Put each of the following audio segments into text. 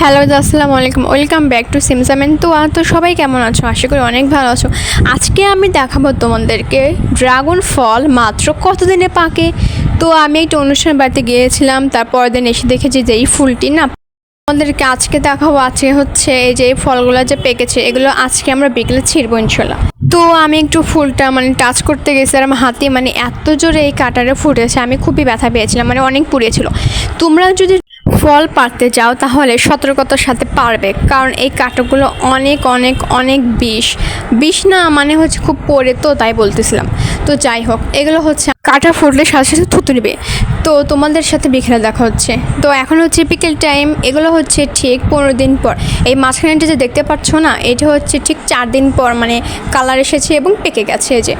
Hello, আসসালামু আলাইকুম। Welcome back to সিমসামেন। তো সবাই কেমন আছো? আশা করি অনেক ভালো আছো। আজকে আমি দেখাবো তোমাদেরকে ড্রাগন ফল মাত্র কতদিনে পাকে। তো আমি একটা অনুষ্ঠান বাড়িতে গিয়েছিলাম, তারপর দিন এসে দেখেছি যে এই ফুলটি না আমাদেরকে আজকে দেখাবো। আজকে হচ্ছে এই যে ফলগুলো যে পেকেছে, এগুলো আজকে আমরা বিকেলে ছিঁড়বো ইনশাল্লাহ। তো আমি একটু ফুলটা টাচ করতে গেছি, আর আমার হাতে এত জোরে এই কাঁটারে ফুটেছে, আমি খুবই ব্যথা পেয়েছিলাম, অনেক পুড়িয়েছিল। তোমরা যদি ফল পাড়তে যাও তাহলে সতর্কতার সাথে পারবে, কারণ এই কাঁটাগুলো অনেক অনেক অনেক বিষ না, হচ্ছে খুব পড়ে, তো তাই বলতেছিলাম। তো যাই হোক, এগুলো হচ্ছে কাঁটা ফুটলে সাথে সাথে থুতু নেবে। তো তোমাদের সাথে বিকেলে দেখা হচ্ছে। তো এখন হচ্ছে বিকেল টাইম, এগুলো হচ্ছে ঠিক 15 দিন পর। এই মাঝখানেটা যে দেখতে পাচ্ছ না, এটা হচ্ছে ঠিক 4 দিন পর কালার এসেছে এবং পেকে গেছে। এই যে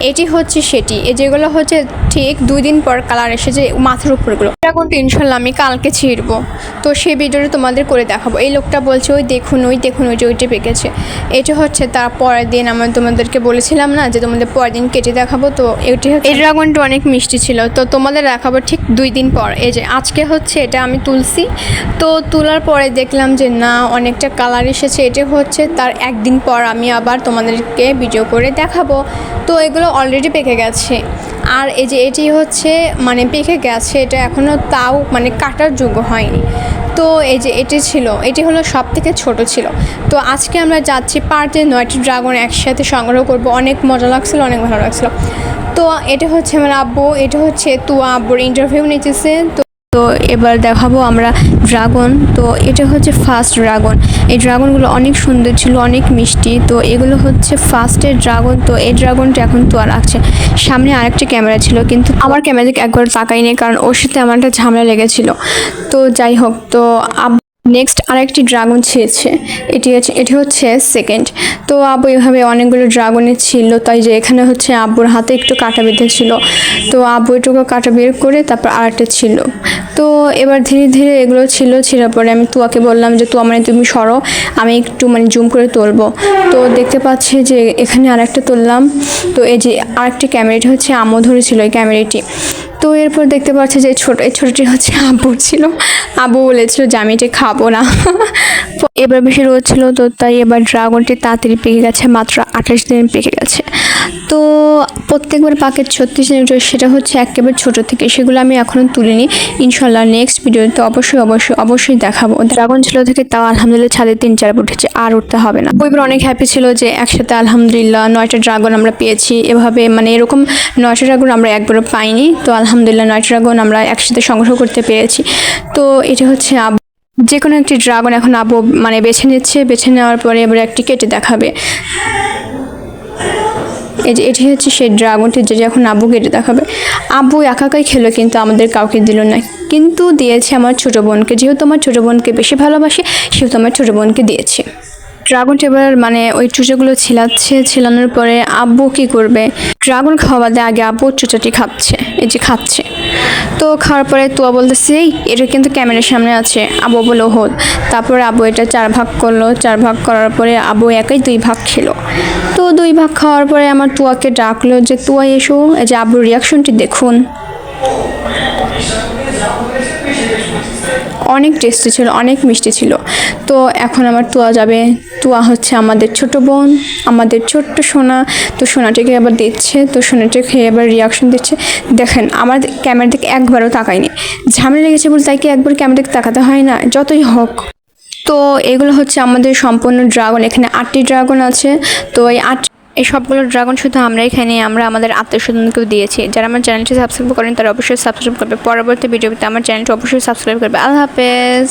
এটি হচ্ছে সেটি, এই যেগুলো হচ্ছে ঠিক 2 দিন পর কালার এসেছে মাথার উপরগুলো। ড্রাগনটা ইনশাল্লাহ আমি কালকে ছিঁড়বো, তো সেই ভিডিওটা তোমাদের করে দেখাবো। এই লোকটা বলছে ওই দেখুন ওই যে ওইটা পেকেছে। এটা হচ্ছে তার পরের দিন, আমি তোমাদেরকে বলেছিলাম না যে তোমাদের পরের দিন কেটে দেখাবো। তো এটি এই ড্রাগনটা অনেক মিষ্টি ছিল, তো তোমাদের দেখাবো ঠিক 2 দিন পর। এই যে আজকে হচ্ছে এটা আমি তুলছি, তো তোলার পরে দেখলাম যে না অনেকটা কালার এসেছে। এটা হচ্ছে তার 1 দিন পর আমি আবার তোমাদেরকে ভিডিও করে দেখাবো। তো এগুলো অলরেডি পেকে গেছে, আর এই যে এটি হচ্ছে পেকে গেছে, এটা এখনও তাও কাটার যোগ্য হয়নি। তো এই যে এটি হলো সব থেকে ছোট ছিল। তো আজকে আমরা যাচ্ছি পার্টে 9টি ড্রাগন একসাথে সংগ্রহ করব। অনেক মজা লাগছিল, অনেক ভালো লাগছিল। তো এটা হচ্ছে আমার আব্বু, এটা হচ্ছে তুয়া আব্বুর ইন্টারভিউ নিতেছে। তো এবার দেখাবো আমরা ড্রাগন। তো এটা হচ্ছে ফার্স্ট ড্রাগন। এই ড্রাগনগুলো অনেক সুন্দর ছিল, অনেক মিষ্টি। তো এগুলো হচ্ছে ফার্স্টের ড্রাগন। তো এই ড্রাগনটা এখন তোয়া রাখছে। সামনে আরেকটা ক্যামেরা ছিল, কিন্তু আমার ক্যামেরা দিকে একবার তাকাইনি, কারণ ওর সাথে আমার একটা ঝামেলা লেগেছিল। তো যাই হোক, তো নেক্সট আরেকটি ড্রাগন ছিঁড়েছে। এটি হচ্ছে সেকেন্ড। তো আব্বু এভাবে অনেকগুলো ড্রাগনের ছিল, তাই যে এখানে হচ্ছে আব্বুর হাতে একটু কাটা বেঁধেছিল। তো আব্বু এটুকু কাটা বের করে তারপর আরেকটা ছিল। তো এবার ধীরে ধীরে এগুলো ছিঁড়ার পরে আমি তুয়াকে বললাম যে তুয়া তুমি সরো, আমি একটু জুম করে তুলবো। তো দেখতে পাচ্ছি যে এখানে আরেকটা তুললাম। তো এই যে আরেকটি ক্যামেরা, এটা হচ্ছে আম্মু ধরেছিল এই ক্যামেরাটি। তো এরপর দেখতে পাচ্ছি যে এই ছোটোটি হচ্ছে আব্বুর ছিল। আব্বু বলেছিল যে আমি এটা খাবো না। এবার বেশি রোদ ছিল, তো তাই এবার ড্রাগনটি তাড়াতাড়ি পেকে গেছে, মাত্র 28 দিন পেকে গেছে। তো প্রত্যেকবার পাকের 36 দিন, সেটা হচ্ছে একেবারে ছোটো থেকে, সেগুলো আমি এখনও তুলিনি। ইনশাল্লাহ নেক্সট ভিডিওতে অবশ্যই দেখাবো। ড্রাগন ছিল থেকে তাও আলহামদুলিল্লাহ ছাদে 3-4 উঠেছে, আর উঠতে হবে না। এবার অনেক হ্যাপি ছিল যে একসাথে আলহামদুলিল্লাহ 9টা ড্রাগন আমরা পেয়েছি। এভাবে এরকম 9টা ড্রাগন আমরা একবারও পাইনি। তো আলহামদুলিল্লাহ 9টা ড্রাগন আমরা একসাথে সংগ্রহ করতে পেরেছি। তো এটা হচ্ছে যে কোনো একটি ড্রাগন এখন আব্বু বেছে নিচ্ছে। বেছে নেওয়ার পরে এবার একটি কেটে দেখাবে। এই যে এটি হচ্ছে সেই ড্রাগনটি, যেটা এখন আব্বু কেটে দেখাবে। আব্বু একাই খেলো, কিন্তু আমাদের কাউকে দিল না, কিন্তু দিয়েছে আমার ছোটো বোনকে। যেহেতু আমার ছোটো বোনকে বেশি ভালোবাসে, সেহেতু আমার ছোটো বোনকে দিয়েছে। ড্রাগনটা এবার ওই চুচাগুলো ছিলানোর পরে আব্বু কি করবে, ড্রাগন খাওয়া বাদে আগে আব্বু চুচাটি খাচ্ছে। এই যে খাচ্ছে। তো খাওয়ার পরে তুয়া বলতেছে এই এটা কিন্তু ক্যামেরার সামনে আছে। আব্বু বললো হোল। তারপরে আব্বু এটা 4 ভাগ করলো। 4 ভাগ করার পরে আব্বু একাই 2 ভাগ খেলো। তো 2 ভাগ খাওয়ার পরে আমার তুয়াকে ডাকলো যে তুয়া এসো। এই যে আব্বুর রিয়াকশনটি দেখুন, অনেক টেস্টি ছিল, অনেক মিষ্টি ছিল। তো এখন আমার তুয়া যাবে। তুয়া হচ্ছে আমাদের ছোট বোন, আমাদের ছোট্ট সোনা। তো সোনাটিকে আবার দিচ্ছে। তো সোনাটি খেয়ে আবার রিয়াকশন দিচ্ছে। দেখেন আমার ক্যামেরা দিকে একবারও তাকায়নি। ঝামেলা লেগেছে বলে তাই কি একবার ক্যামেরা দিকে তাকাতে হয় না, যতই হোক। তো এগুলো হচ্ছে আমাদের সম্পূর্ণ ড্রাগন। এখানে 8টি ড্রাগন আছে। তো এই সবগুলো ড্রাগন শুধু আমরাই খাইনি, আমরা আমাদের আত্মীয়স্বজনকেও দিয়েছি। যারা আমার চ্যানেলটি সাবস্ক্রাইব করেন তারা অবশ্যই সাবস্ক্রাইব করবে। পরবর্তী ভিডিওতে আমার চ্যানেলটি অবশ্যই সাবস্ক্রাইব করবে। আল্লাহ হাফেজ।